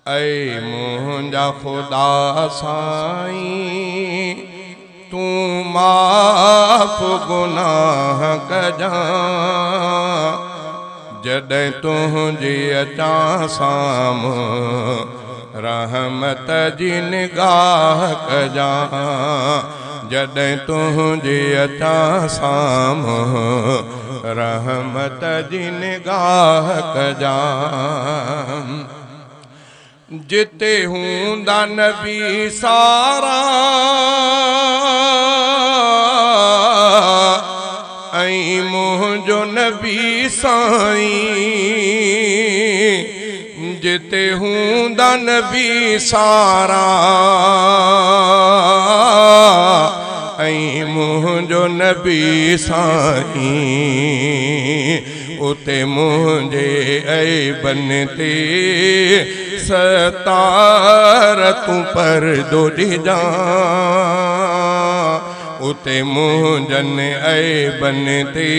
ऐ मुंहिंजा खुदा साईं तू माफ़ गुनाह कजां जॾहिं तुंहिंजी अचां साम्हूं रहमत जी निगाह कजां जॾहिं तुंहिंजी अचां साम्हूं रहमत जी निगाह कजां जिते हूंदा नबी सारा ऐं मुंहिंजो नबी साईं जिते हूंदा नबी सारा ऐं मुंहिंजो नबी साईं उते मुंहिंजे ऐबन ते सतार तूं परदो ॾिजां उते मुंहिंजनि ऐबन ते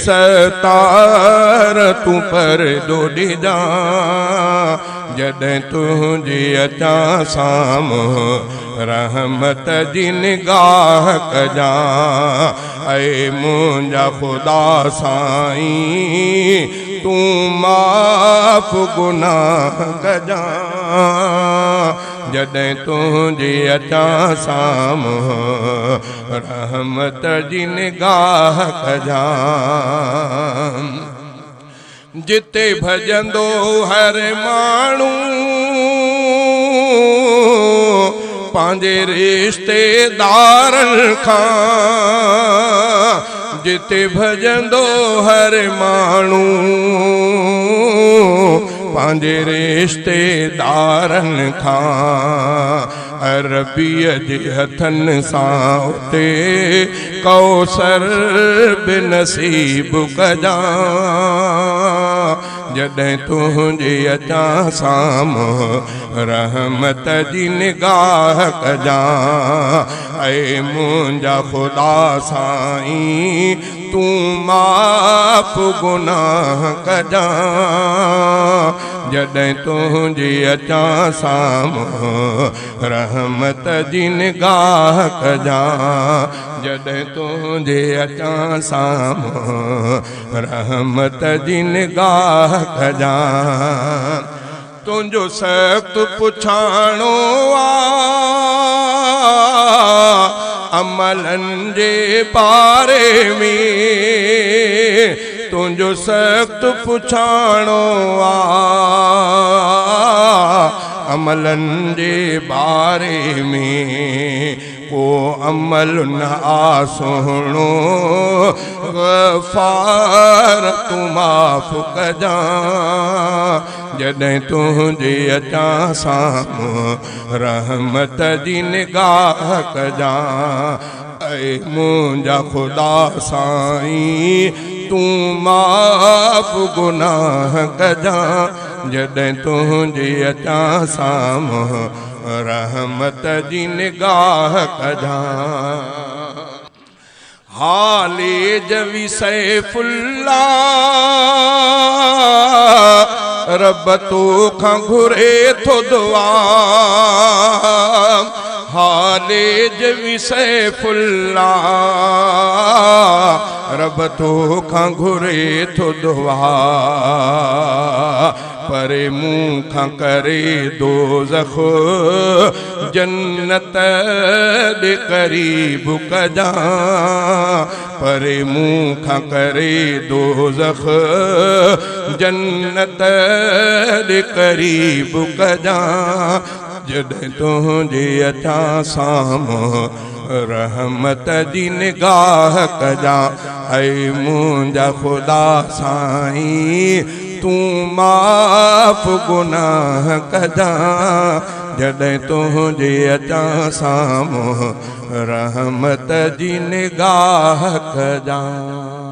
सतार तूं परदो ॾिजां जॾहिं तुंहिंजी अचां साम्हूं रहमत जी निगाह कजां ऐ मुंहिंजा खुदा साईं तूं माफ़ गुनाह कजां जॾहिं तुंहिंजी अचां साम्हूं रहमत जी निगाह कजां जिते भजंदो हर माण्हू पंहिंजे रिश्तेदारनि खां जिते भजंदो हर माण्हू पंहिंजे रिश्तेदारनि खां अरबीअ जे हथनि सां उते कौसर बि नसीब कजां जॾहिं तुंहिंजे अचां साम्हूं रहमत जी निगाह कजां ऐ मुंहिंजा खुदा साईं तूं माफ़ गुनाह कजां जॾहिं तुंहिंजी अचां साम्हूं रहमत जी निगाह कजां जॾहिं तुंहिंजे अचां साम्हूं रहमत जी निगाह कजां तुंहिंजो सख़्तु पुछाणो अमलनि जे बारे में तुंहिंजो सख़्तु पुछाणो अमलनि जे बारे में को अमल न सुहिणो गफ़ार तूं माफ़ कजां जॾहिं तुंहिंजे अचां साम्हूं रहमत जी निगाह कजां ऐ मुंहिंजा खुदा साईं तूं माफ़ गुनाह कजां जॾहिं तुंहिंजे अचां साम्हूं रहमत जी निगाह कजां हाले जवी सैफुल्लाह रब तोखां घुरे थो दुआ हाले जवी सैफुल्लाह रब तोखां घुरे थो दुआ परे मुँह खां करे दोज़ख जन्नत दे करीब कजां परे मुँह खां करे दोज़ख जन्नत दे करीब कजां जॾहिं तुंहिंजे अचां साम्हूं रहमत जी निगाह कजां ऐ मुंहिंजा खुदा साईं तूं माफ़ गुनाह कजां जॾहिं तुंहिंजे अचां साम्हूं रहमत जी निगाह कजां।